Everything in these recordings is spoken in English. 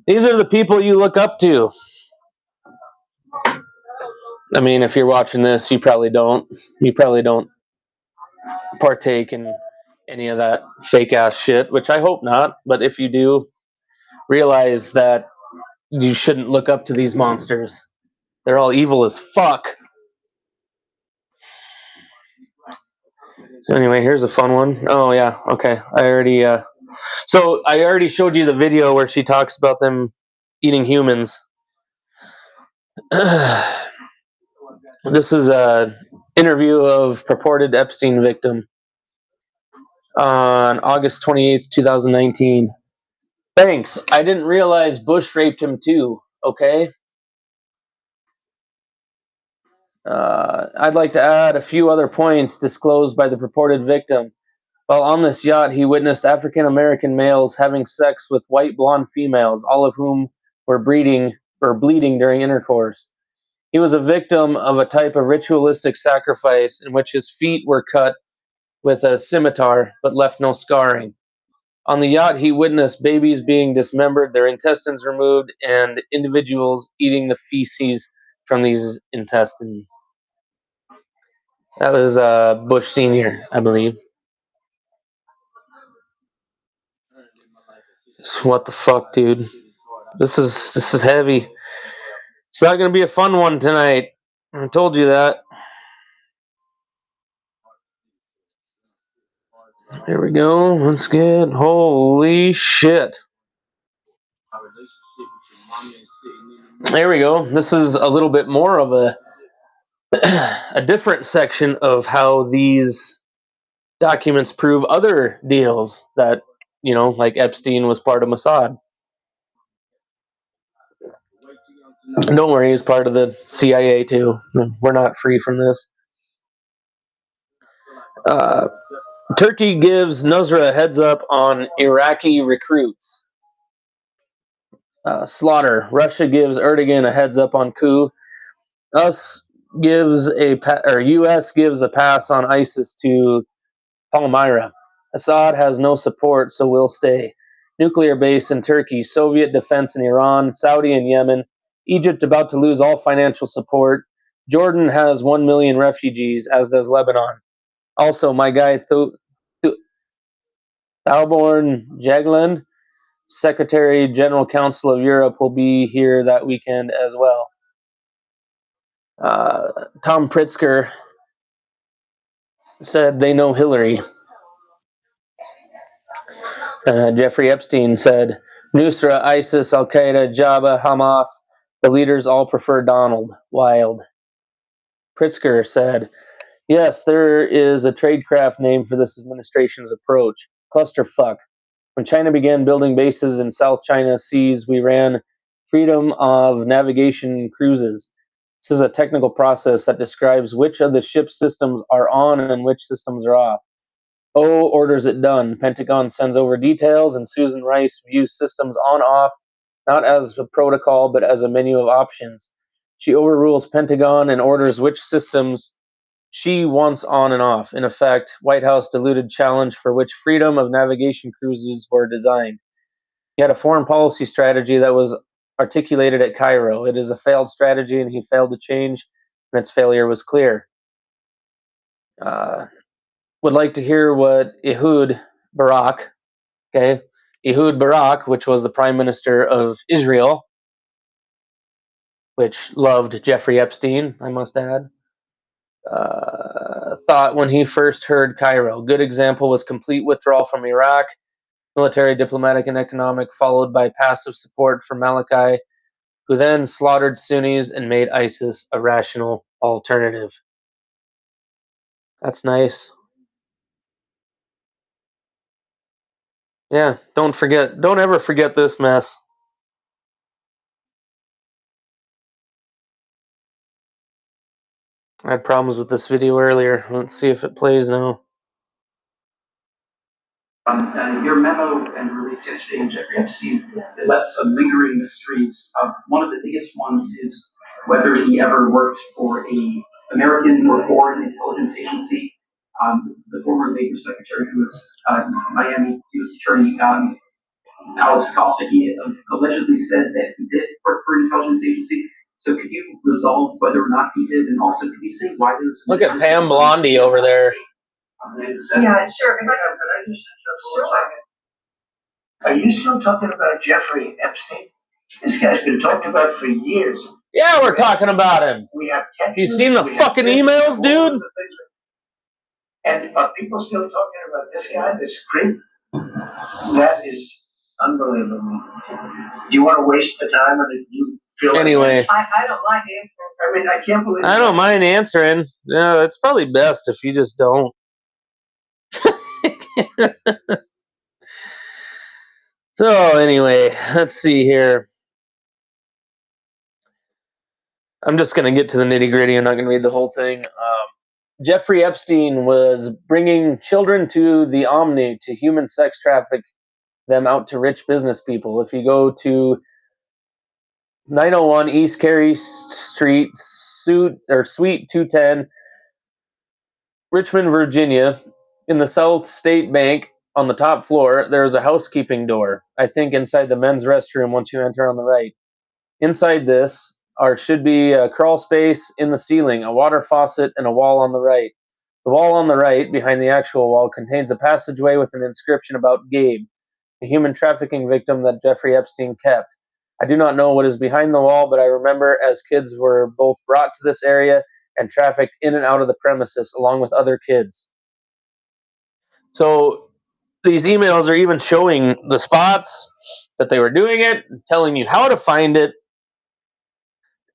These are the people you look up to. I mean, if you're watching this, you probably don't. You probably don't partake in any of that fake ass shit, which I hope not. But if you do, realize that you shouldn't look up to these monsters. They're all evil as fuck. So anyway, here's a fun one. Oh yeah, okay. I already showed you the video where she talks about them eating humans. This is a interview of purported Epstein victim on August 28th, 2019. Thanks. I didn't realize Bush raped him too. Okay. I'd like to add a few other points disclosed by the purported victim. While on this yacht, he witnessed African American males having sex with white blonde females, all of whom were bleeding during intercourse. He was a victim of a type of ritualistic sacrifice in which his feet were cut with a scimitar but left no scarring. On the yacht, he witnessed babies being dismembered, their intestines removed, and individuals eating the feces from these intestines. That was Bush Sr., I believe. So what the fuck, dude? This is heavy. It's not gonna be a fun one tonight. I told you that. There we go. Let's get. Holy shit. There we go. This is a little bit more of a different section of how these documents prove other deals that, like Epstein was part of Mossad. Don't worry, he's part of the CIA too. We're not free from this. Turkey gives Nusra a heads up on Iraqi recruits. Slaughter. Russia gives Erdogan a heads up on coup. U.S. gives a pass on ISIS to Palmyra. Assad has no support, so we'll stay. Nuclear base in Turkey. Soviet defense in Iran. Saudi in Yemen. Egypt about to lose all financial support. Jordan has 1 million refugees, as does Lebanon. Also, my guy Thorbjørn Jagland, Secretary General Council of Europe, will be here that weekend as well. Tom Pritzker said they know Hillary. Jeffrey Epstein said Nusra, ISIS, Al Qaeda, Jabba, Hamas, the leaders all prefer Donald. Wild. Pritzker said, yes, there is a tradecraft name for this administration's approach. Clusterfuck. When China began building bases in South China Seas, we ran freedom of navigation cruises. This is a technical process that describes which of the ship's systems are on and which systems are off. O orders it done. Pentagon sends over details, and Susan Rice views systems on-off not as a protocol, but as a menu of options. She overrules Pentagon and orders which systems she wants on and off. In effect, White House diluted challenge for which freedom of navigation cruises were designed. He had a foreign policy strategy that was articulated at Cairo. It is a failed strategy, and he failed to change, and its failure was clear. Would like to hear what Ehud Barak, which was the Prime Minister of Israel, which loved Jeffrey Epstein, I must add, thought when he first heard Cairo. Good example was complete withdrawal from Iraq, military, diplomatic, and economic, followed by passive support for Malachi, who then slaughtered Sunnis and made ISIS a rational alternative. That's nice. Yeah, don't ever forget this mess. I had problems with this video earlier. Let's see if it plays now. Your memo and release yesterday in Jeffrey Epstein, it left some lingering mysteries. One of the biggest ones is whether he ever worked for a American or foreign intelligence agency. The former Labor Secretary, who was Miami U.S. Attorney Alex Costa, he allegedly said that he did work for an intelligence agency. So could you resolve whether or not he did, and also could you say why there's Look at Pam Blondie over there. Yeah, sure. But I just are you still talking about Jeffrey Epstein? This guy's been talked about for years. Yeah, we're talking about him. We have Texas. You seen the fucking emails, dude? And are people still talking about this guy, this creep? That is unbelievable. Do you want to waste the time on it? You feel anyway? I don't like it. I mean, I can't believe. I don't mind answering. No, it's probably best if you just don't. So anyway, let's see here. I'm just going to get to the nitty gritty. I'm not going to read the whole thing. Jeffrey Epstein was bringing children to the Omni to human sex traffic them out to rich business people. If you go to 901 East Carey Street, Suite 210, Richmond, Virginia, in the South State Bank on the top floor, there's a housekeeping door. I think inside the men's restroom once you enter on the right. Inside this should be a crawl space in the ceiling, a water faucet, and a wall on the right. The wall on the right, behind the actual wall, contains a passageway with an inscription about Gabe, a human trafficking victim that Jeffrey Epstein kept. I do not know what is behind the wall, but I remember as kids were both brought to this area and trafficked in and out of the premises along with other kids. So these emails are even showing the spots that they were doing it, telling you how to find it.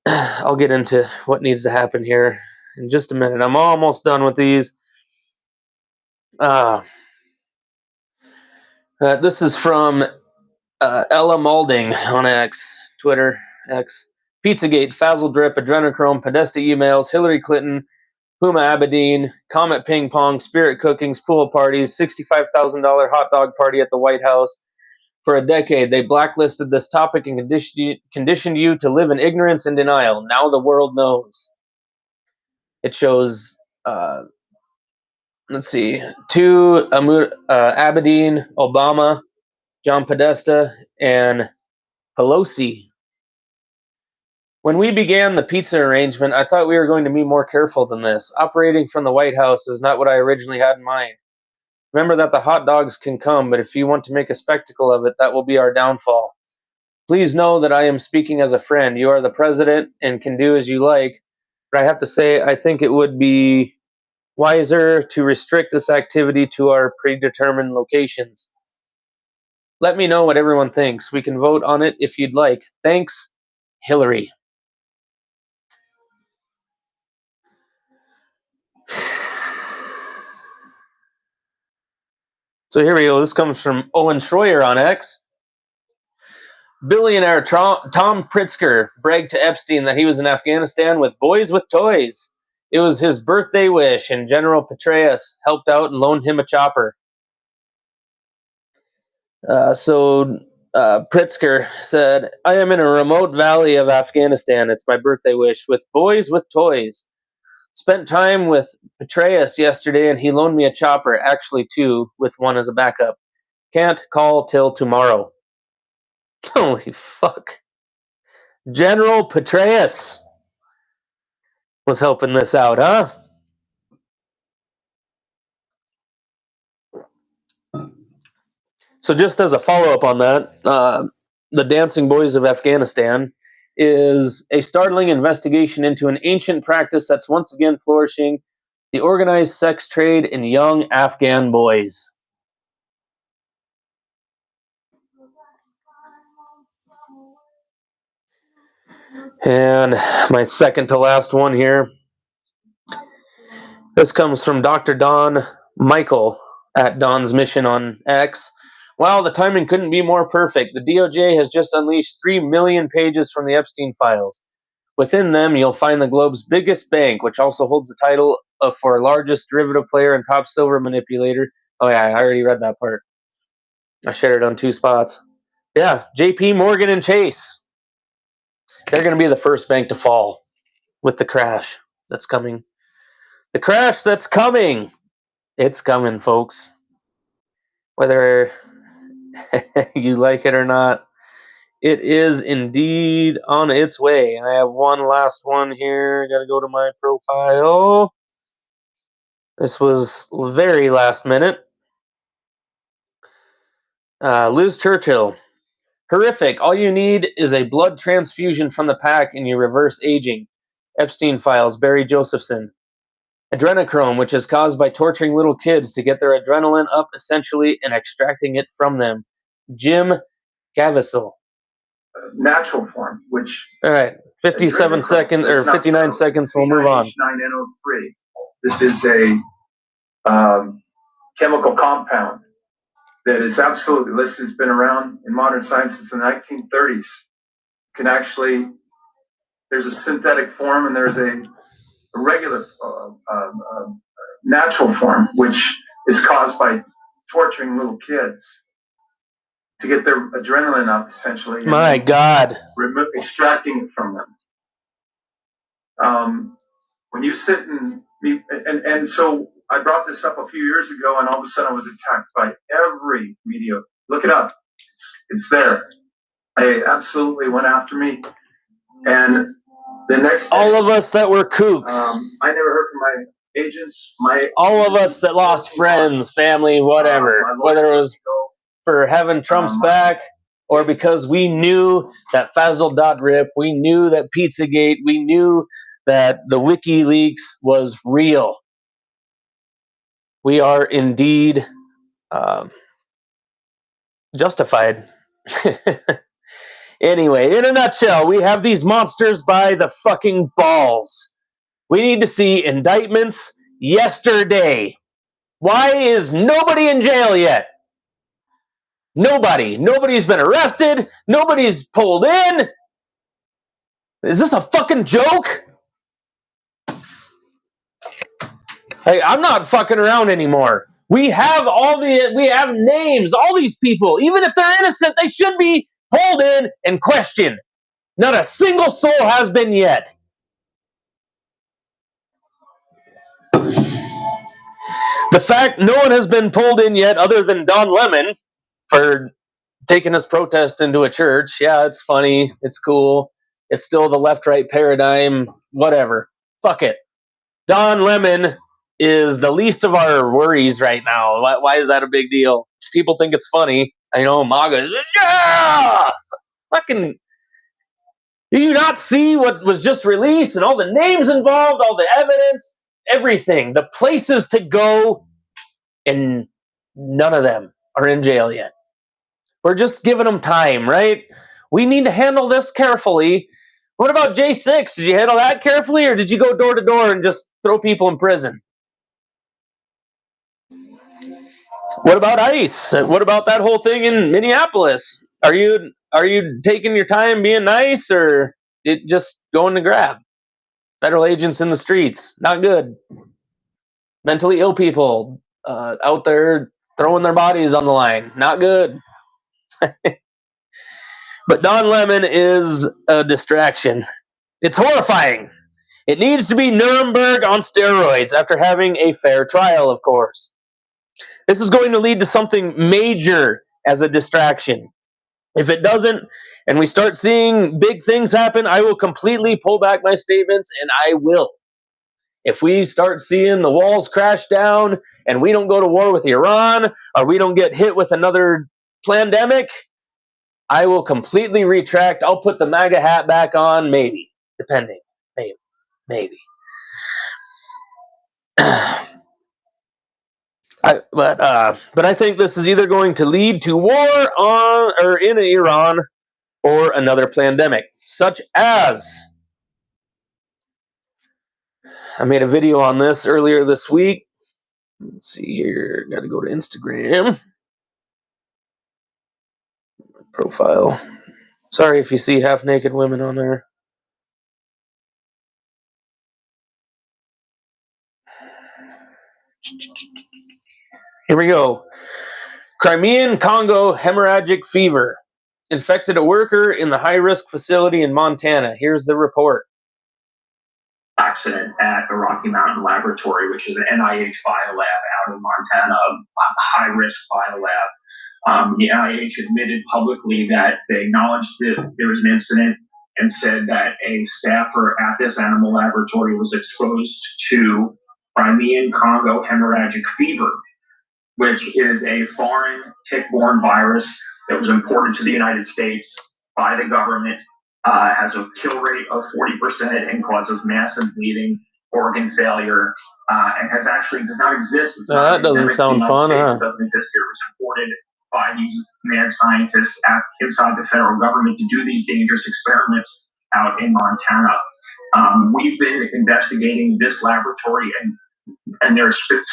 I'll get into what needs to happen here in just a minute. I'm almost done with these. This is from Ella Maulding on Twitter X. Pizzagate, Fazzle Drip, Adrenochrome, Podesta emails, Hillary Clinton, Puma Abedin, Comet Ping Pong, Spirit Cookings, pool parties, $65,000 hot dog party at the White House. For a decade, they blacklisted this topic and conditioned you to live in ignorance and denial. Now the world knows. It shows, let's see, Abedin, Obama, John Podesta, and Pelosi. When we began the pizza arrangement, I thought we were going to be more careful than this. Operating from the White House is not what I originally had in mind. Remember that the hot dogs can come, but if you want to make a spectacle of it, that will be our downfall. Please know that I am speaking as a friend. You are the president and can do as you like, but I have to say I think it would be wiser to restrict this activity to our predetermined locations. Let me know what everyone thinks. We can vote on it if you'd like. Thanks, Hillary. So here we go. This comes from Owen Schroyer on X. Billionaire Tom Pritzker bragged to Epstein that he was in Afghanistan with boys with toys. It was his birthday wish, and General Petraeus helped out and loaned him a chopper. Pritzker said, I am in a remote valley of Afghanistan. It's my birthday wish with boys with toys. Spent time with Petraeus yesterday, and he loaned me a chopper, actually two, with one as a backup. Can't call till tomorrow. Holy fuck. General Petraeus was helping this out, huh? So just as a follow-up on that, The Dancing Boys of Afghanistan is a startling investigation into an ancient practice that's once again flourishing, the organized sex trade in young Afghan boys. And my second to last one here. This comes from Dr. Don Michael at Don's Mission on X. Wow, the timing couldn't be more perfect. The DOJ has just unleashed 3 million pages from the Epstein files. Within them, you'll find the globe's biggest bank, which also holds the title for largest derivative player and top silver manipulator. Oh yeah, I already read that part. I shared it on 2 spots. Yeah, JP Morgan and Chase. They're going to be the first bank to fall with the crash. that's coming. The crash that's coming. It's coming, folks. Whether you like it or not, it is indeed on its way. I have one last one here. Got to go to my profile. This was very last minute. Liz Churchill. Horrific. All you need is a blood transfusion from the pack and you reverse aging. Epstein files. Barry Josephson. Adrenochrome, which is caused by torturing little kids to get their adrenaline up essentially and extracting it from them. Jim Caviezel. Natural form, which... All right, 57 seconds or 59 seconds. We'll move on. C9H9NO3. This is a chemical compound that is absolutely, this has been around in modern science since the 1930s. Can actually, there's a synthetic form and there's a regular natural form, which is caused by torturing little kids to get their adrenaline up, essentially. My God. Extracting it from them. When you sit and so I brought this up a few years ago, and all of a sudden I was attacked by every media. Look it up. It's there. They absolutely went after me. And the next day, all of us that were kooks. I never heard from my agents. All of us that lost friends, family, whatever. Whether it was for having Trump's back or because we knew that Fazzle.rip, we knew that Pizzagate, we knew that the WikiLeaks was real. We are indeed justified. Anyway, in a nutshell, we have these monsters by the fucking balls. We need to see indictments yesterday. Why is nobody in jail yet? Nobody. Nobody's been arrested. Nobody's pulled in. Is this a fucking joke? Hey, I'm not fucking around anymore. We have names, all these people. Even if they're innocent, they should be pulled in and questioned. Not a single soul has been yet. The fact no one has been pulled in yet other than Don Lemon for taking his protest into a church. Yeah, it's funny. It's cool. It's still the left-right paradigm. Whatever. Fuck it. Don Lemon is the least of our worries right now. Why is that a big deal? People think it's funny. I know MAGA. Yeah! Fucking... Do you not see what was just released and all the names involved, all the evidence, everything, the places to go, and none of them are in jail yet. We're just giving them time, right? We need to handle this carefully. What about J6? Did you handle that carefully, or did you go door to door and just throw people in prison? What about ICE? What about that whole thing in Minneapolis? Are you taking your time being nice, or it just going to grab? Federal agents in the streets, not good. Mentally ill people out there throwing their bodies on the line, not good. But Don Lemon is a distraction. It's horrifying. It needs to be Nuremberg on steroids after having a fair trial, of course. This is going to lead to something major as a distraction. If it doesn't, and we start seeing big things happen, I will completely pull back my statements, and I will. If we start seeing the walls crash down, and we don't go to war with Iran, or we don't get hit with another plandemic, I will completely retract. I'll put the MAGA hat back on, maybe. Depending. Maybe. But I think this is either going to lead to war on or in Iran or another plandemic, such as I made a video on this earlier this week. Let's see here. Got to go to Instagram profile. Sorry if you see half-naked women on there. Here we go. Crimean Congo hemorrhagic fever infected a worker in the high-risk facility in Montana. Here's the report. accident at the Rocky Mountain Laboratory, which is an NIH biolab out in Montana, a high-risk biolab. The NIH admitted publicly that they acknowledged that there was an incident and said that a staffer at this animal laboratory was exposed to Crimean Congo hemorrhagic fever, which is a foreign tick-borne virus that was imported to the United States by the government, has a kill rate of 40% and causes massive bleeding, organ failure, and does not exist. That doesn't sound fun, huh? It doesn't exist here. It was imported by these mad scientists inside the federal government to do these dangerous experiments out in Montana. We've been investigating this laboratory and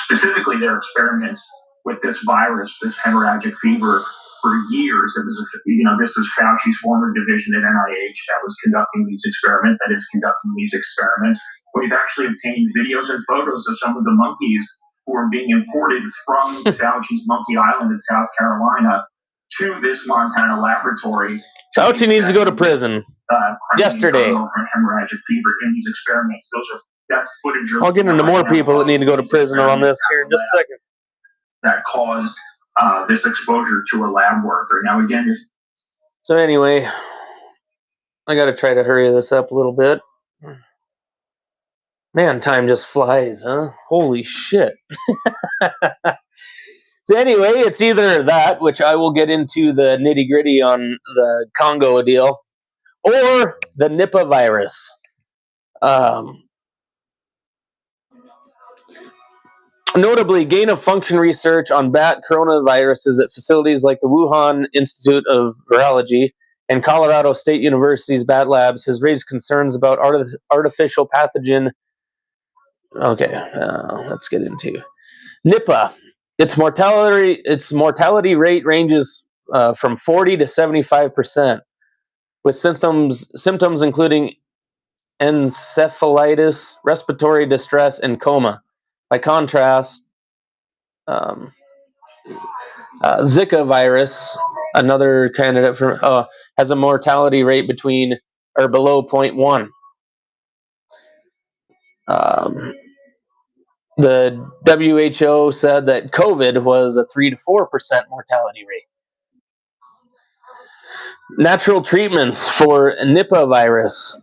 specifically their experiments with this virus, this hemorrhagic fever, for years. It was, this is Fauci's former division at NIH that was conducting these experiments. We've actually obtained videos and photos of some of the monkeys who are being imported from Fauci's Monkey Island in South Carolina to this Montana laboratory. Fauci needs to go to prison. Yesterday. Hemorrhagic fever in these experiments. That's footage. I'll get into more people that need to go to prison on this here in just a second. That caused this exposure to a lab worker. Now, again, So anyway, I got to try to hurry this up a little bit. Man, time just flies, huh? Holy shit. So anyway, it's either that, which I will get into the nitty-gritty on the Congo deal, or the Nipah virus. Notably, gain-of-function research on bat coronaviruses at facilities like the Wuhan Institute of Virology and Colorado State University's bat labs has raised concerns about artificial pathogen. Okay, let's get into Nipah. Its mortality rate ranges from 40 to 75%, with symptoms including encephalitis, respiratory distress, and coma. By contrast, Zika virus, another candidate for, has a mortality rate between or below 0.1. The WHO said that COVID was a 3 to 4% mortality rate. Natural treatments for Nipah virus.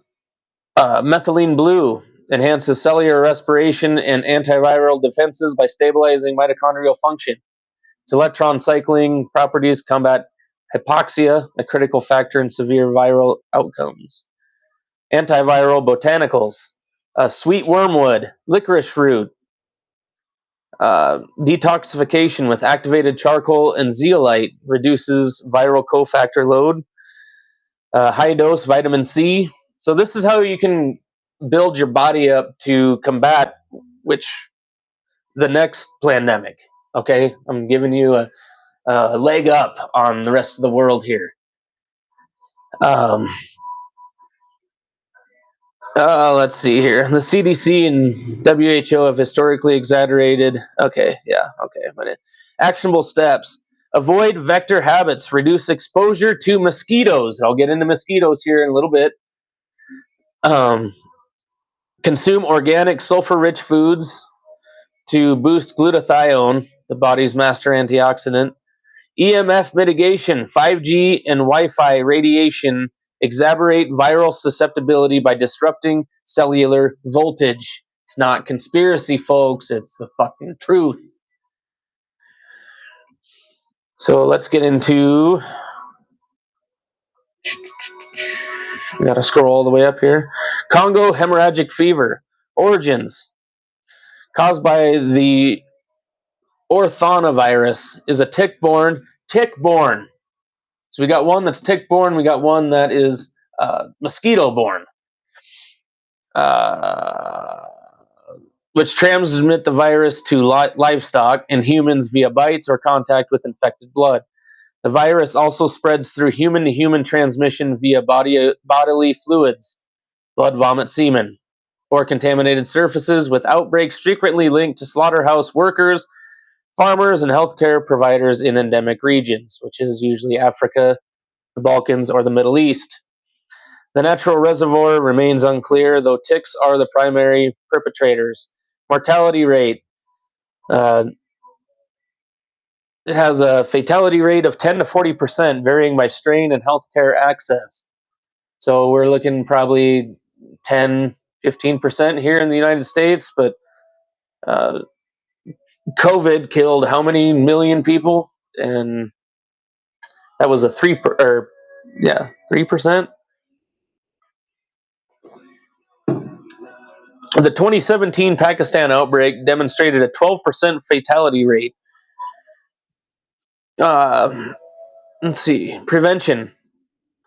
Methylene blue enhances cellular respiration and antiviral defenses by stabilizing mitochondrial function. Its electron cycling properties combat hypoxia, a critical factor in severe viral outcomes. Antiviral botanicals. Sweet wormwood, licorice fruit. Detoxification with activated charcoal and zeolite reduces viral cofactor load. High dose vitamin C. So this is how you can build your body up to combat the next pandemic. Okay, I'm giving you a leg up on the rest of the world here. Let's see here. The CDC and WHO have historically exaggerated. Actionable steps. Avoid vector habits. Reduce exposure to mosquitoes. I'll get into mosquitoes here in a little bit. Consume organic sulfur-rich foods to boost glutathione, the body's master antioxidant. EMF mitigation. 5G and Wi-Fi radiation exacerbate viral susceptibility by disrupting cellular voltage. It's not conspiracy, folks. It's the fucking truth. So let's get into... We gotta scroll all the way up here. Congo hemorrhagic fever. Origins. Caused by the orthonavirus is a tick-borne. So we got one that's tick-borne. We got one that is mosquito-borne. Which transmit the virus to livestock and humans via bites or contact with infected blood. The virus also spreads through human-to-human transmission via bodily fluids, blood, vomit, semen, or contaminated surfaces, with outbreaks frequently linked to slaughterhouse workers, farmers, and healthcare providers in endemic regions, which is usually Africa, the Balkans, or the Middle East. The natural reservoir remains unclear, though ticks are the primary perpetrators. Mortality rate. It has a fatality rate of 10 to 40%, varying by strain and healthcare access. So we're looking probably 10, 15% here in the United States, but COVID killed how many million people? And that was a 3%. The 2017 Pakistan outbreak demonstrated a 12% fatality rate. Let's see. Prevention.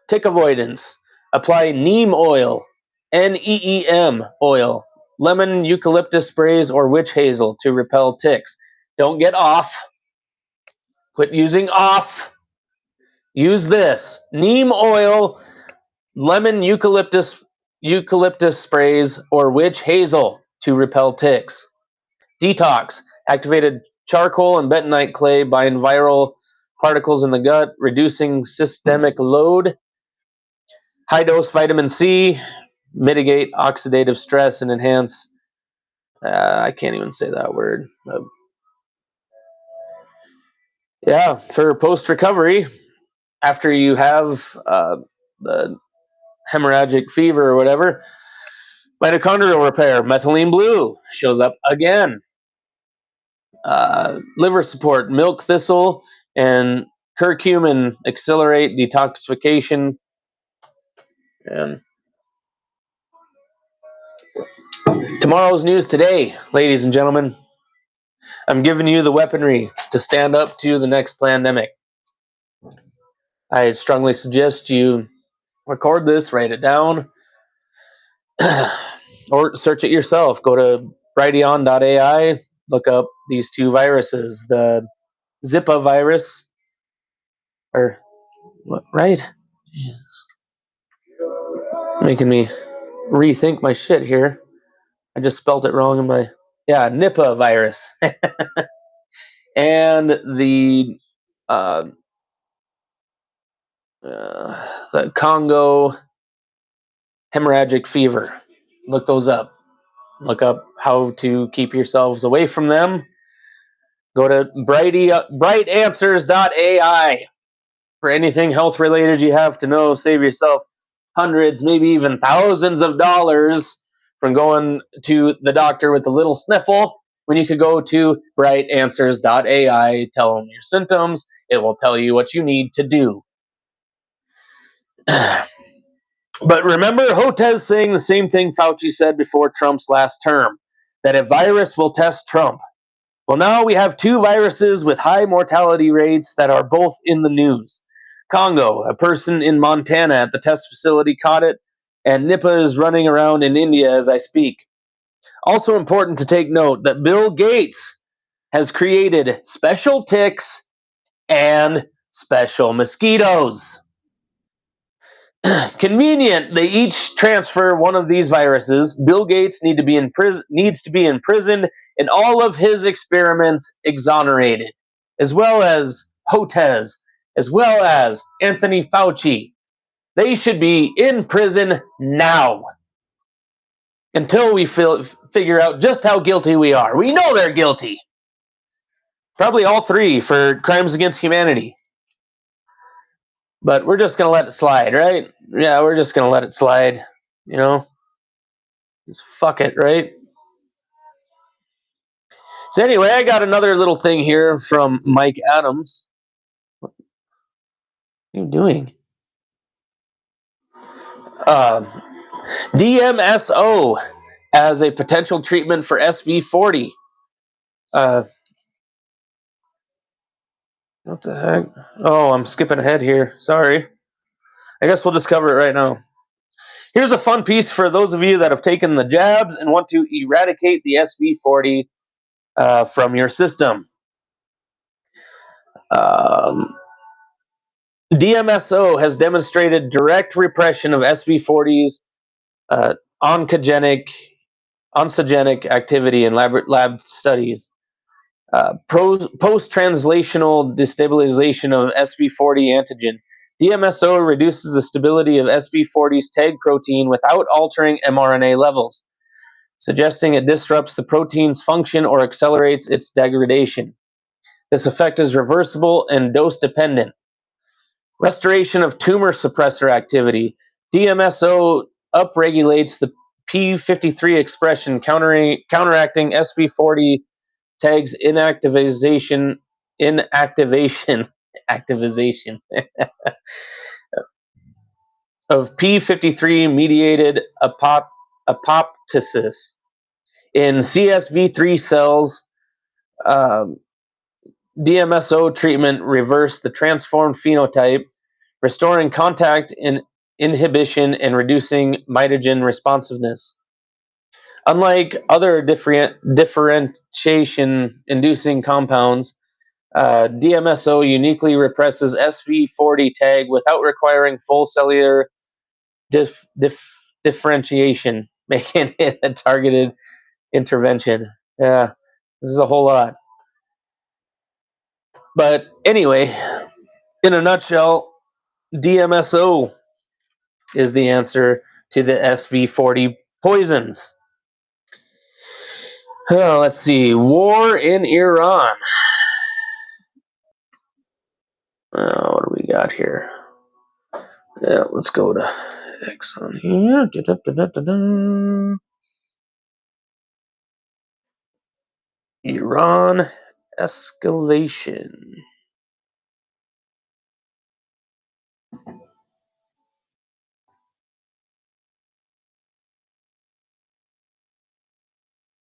Tick avoidance. Apply neem oil, NEEM oil, lemon eucalyptus sprays, or witch hazel to repel ticks. Don't get off. Quit using off. Use this. Neem oil, lemon eucalyptus sprays, or witch hazel to repel ticks. Detox. Activated charcoal and bentonite clay bind viral particles in the gut, reducing systemic load. High dose vitamin C, mitigate oxidative stress and enhance. I can't even say that word. Yeah, for post recovery, after you have the hemorrhagic fever or whatever, mitochondrial repair, methylene blue shows up again. Liver support, milk thistle, and curcumin accelerate detoxification. And tomorrow's news today, ladies and gentlemen. I'm giving you the weaponry to stand up to the next plandemic. I strongly suggest you record this, write it down, or search it yourself. Go to brighteon.ai, look up these two viruses, the Zika virus, or what, right? Jesus. Making me rethink my shit here. I just spelled it wrong in my, Nipah virus. And the Congo hemorrhagic fever. Look those up. Look up how to keep yourselves away from them. Go to brightanswers.ai for anything health related you have to know. Save yourself hundreds, maybe even thousands of dollars from going to the doctor with a little sniffle when you could go to brightanswers.ai. Tell them your symptoms. It will tell you what you need to do. But remember Hotez saying the same thing Fauci said before Trump's last term, that a virus will test Trump. Well, now we have two viruses with high mortality rates that are both in the news. Congo, a person in Montana at the test facility caught it, and Nipah is running around in India as I speak. Also important to take note that Bill Gates has created special ticks and special mosquitoes. Convenient, they each transfer one of these viruses. Bill Gates needs to be imprisoned and all of his experiments exonerated, as well as Hotez, as well as Anthony Fauci. They should be in prison now until we figure out just how guilty we are. We know they're guilty. Probably all three for crimes against humanity. But we're just going to let it slide, right? Yeah, we're just going to let it slide, you know? Just fuck it, right? So anyway, I got another little thing here from Mike Adams. What are you doing? DMSO as a potential treatment for SV40. What the heck? Oh, I'm skipping ahead here. Sorry. I guess we'll just cover it right now. Here's a fun piece for those of you that have taken the jabs and want to eradicate the SV40 from your system. DMSO has demonstrated direct repression of SV40's oncogenic activity in lab studies. Post-translational destabilization of SV40 antigen DMSO reduces the stability of SV40's tag protein without altering mRNA levels, suggesting it disrupts the protein's function or accelerates its degradation. This effect is reversible and dose-dependent. Restoration of tumor suppressor activity. DMSO upregulates the p53 expression, counteracting SV40 tags inactivation of p53-mediated apoptosis. In CSV3 cells, DMSO treatment reversed the transformed phenotype, restoring contact inhibition and reducing mitogen responsiveness. Unlike other differentiation-inducing compounds, DMSO uniquely represses SV40 tag without requiring full cellular differentiation, making it a targeted intervention. Yeah, this is a whole lot. But anyway, in a nutshell, DMSO is the answer to the SV40 poisons. Let's see. War in Iran. What do we got here? Yeah, let's go to X on here. Iran escalation.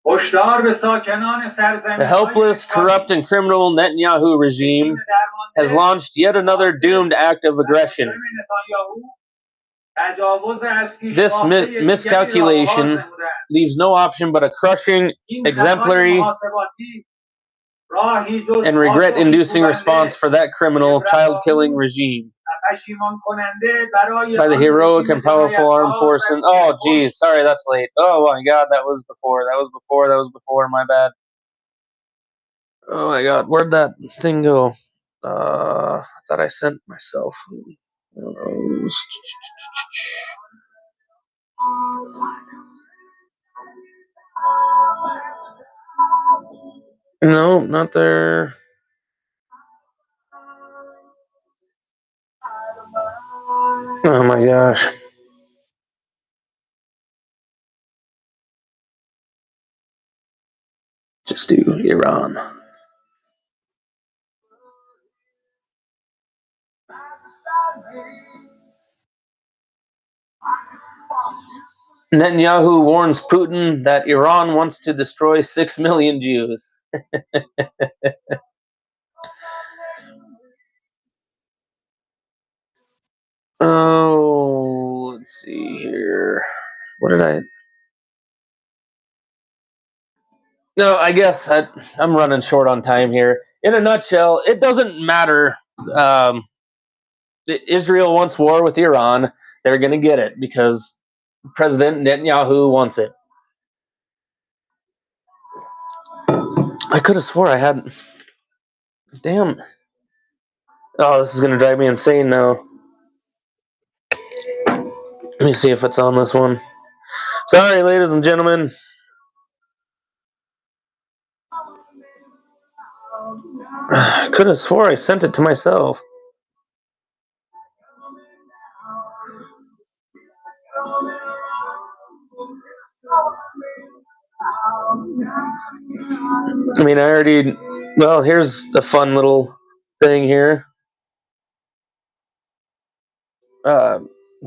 The helpless, corrupt, and criminal Netanyahu regime has launched yet another doomed act of aggression. This miscalculation leaves no option but a crushing, exemplary, and regret-inducing response for that criminal, child-killing regime by the heroic and powerful armed forces. Oh, geez, sorry, that's late. Oh my God, that was before. My bad. Oh my God, where'd that thing go? That I sent myself. No, not there. Oh my gosh. Just do Iran. Netanyahu warns Putin that Iran wants to destroy 6 million Jews. Oh, let's see here. What did I... No, I guess I'm running short on time here. In a nutshell, it doesn't matter. Israel wants war with Iran. They're going to get it because President Netanyahu wants it. I could have swore I had... Damn. Oh, this is going to drive me insane now. Let me see if it's on this one. Sorry, ladies and gentlemen. I could have swore I sent it to myself. I mean, I already... Well, here's a fun little thing here.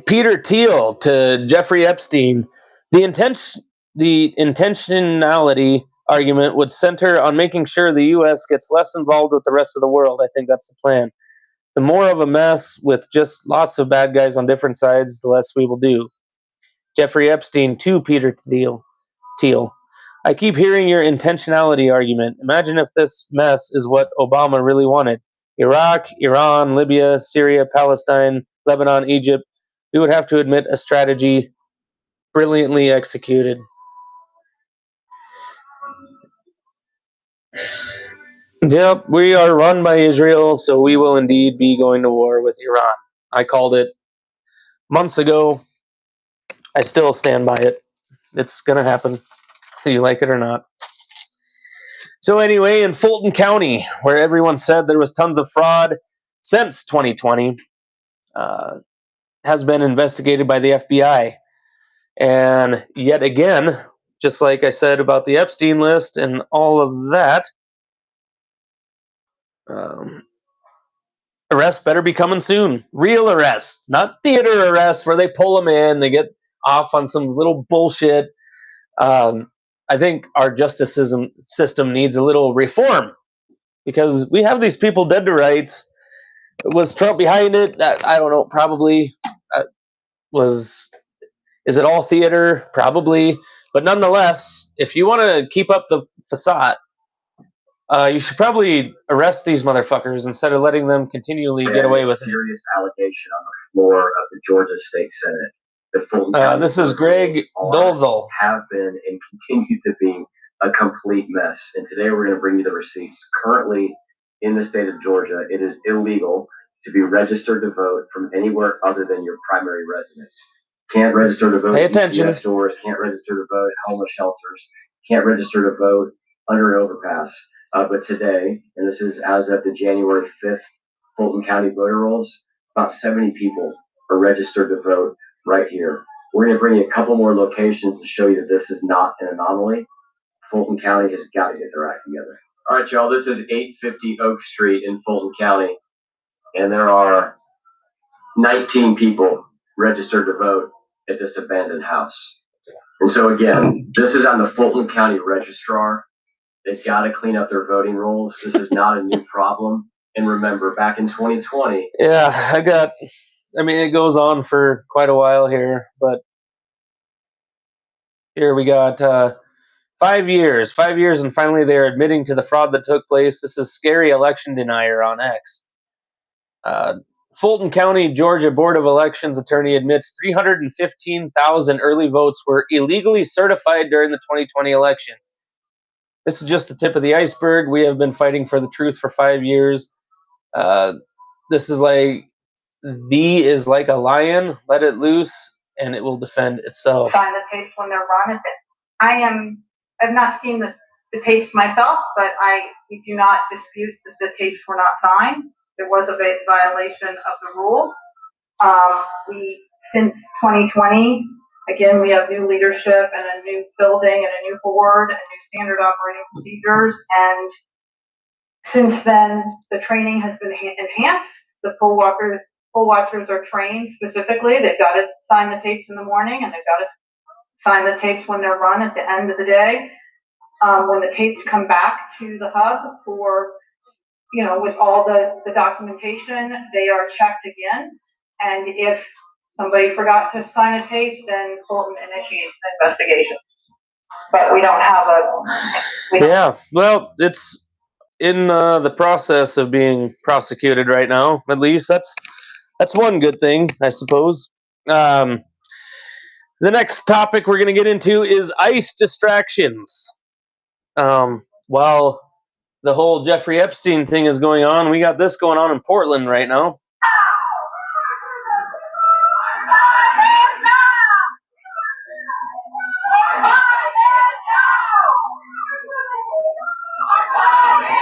Peter Thiel to Jeffrey Epstein. The intentionality argument would center on making sure the U.S. gets less involved with the rest of the world. I think that's the plan. The more of a mess with just lots of bad guys on different sides, the less we will do. Jeffrey Epstein to Peter Thiel. I keep hearing your intentionality argument. Imagine if this mess is what Obama really wanted. Iraq, Iran, Libya, Syria, Palestine, Lebanon, Egypt. We would have to admit a strategy brilliantly executed. Yep, we are run by Israel, so we will indeed be going to war with Iran. I called it months ago. I still stand by it. It's going to happen, whether you like it or not. So anyway, in Fulton County, where everyone said there was tons of fraud since 2020, has been investigated by the FBI. And yet again, just like I said about the Epstein list and all of that, arrests better be coming soon. Real arrests, not theater arrests where they pull them in, they get off on some little bullshit. I think our justice system needs a little reform because we have these people dead to rights. Was Trump behind it? I don't know. Probably. Is it all theater? Probably. But nonetheless, if you want to keep up the facade, you should probably arrest these motherfuckers instead of letting them continually get away with it. Serious allegation on the floor of the Georgia State Senate. The Fulton County this is Greg Dolzel. Have been and continue to be a complete mess. And today we're going to bring you the receipts. Currently, in the state of Georgia, it is illegal to be registered to vote from anywhere other than your primary residence. Can't register to vote Pay at attention. UPS stores. Can't register to vote at homeless shelters. Can't register to vote under an overpass. But today, and this is as of the January 5th Fulton County voter rolls, about 70 people are registered to vote right here. We're going to bring you a couple more locations to show you that this is not an anomaly. Fulton County has got to get their act together. All right, y'all, this is 850 Oak Street in Fulton County, and there are 19 people registered to vote at this abandoned house. And so again, this is on the Fulton County Registrar. They've got to clean up their voting rolls. This is not a new problem. And remember, back in 2020. Yeah, it goes on for quite a while here, but here we got 5 years. 5 years, and finally they're admitting to the fraud that took place. This is Scary Election Denier on X. Fulton County, Georgia Board of Elections attorney admits 315,000 early votes were illegally certified during the 2020 election. This is just the tip of the iceberg. We have been fighting for the truth for 5 years. This is like is like a lion. Let it loose, and it will defend itself. Sign the tapes when they're run. I've not seen the tapes myself, but I do not dispute that the tapes were not signed. There was a violation of the rule. Since 2020, again, we have new leadership and a new building and a new board and new standard operating procedures. And since then, the training has been enhanced. The poll watchers are trained specifically. They've got to sign the tapes in the morning, and they've got to sign the tapes when they're run at the end of the day. When the tapes come back to the hub for, with all the documentation, they are checked again. And if somebody forgot to sign a tape, then Fulton initiates an investigation. But we don't have it's in the process of being prosecuted right now. At least that's one good thing, I suppose. The next topic we're going to get into is ICE distractions. While the whole Jeffrey Epstein thing is going on, we got this going on in Portland right now.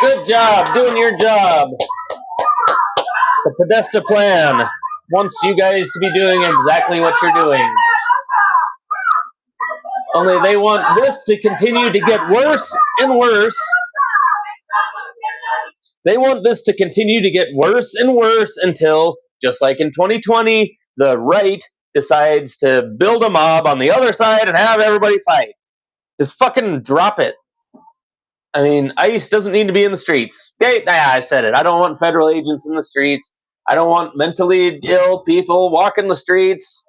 Good job, doing your job. The Podesta plan wants you guys to be doing exactly what you're doing. Only they want this to continue to get worse and worse. They want this to continue to get worse and worse until, just like in 2020, the right decides to build a mob on the other side and have everybody fight. Just fucking drop it. I mean, ICE doesn't need to be in the streets. Okay, I said it. I don't want federal agents in the streets. I don't want mentally ill people walking the streets.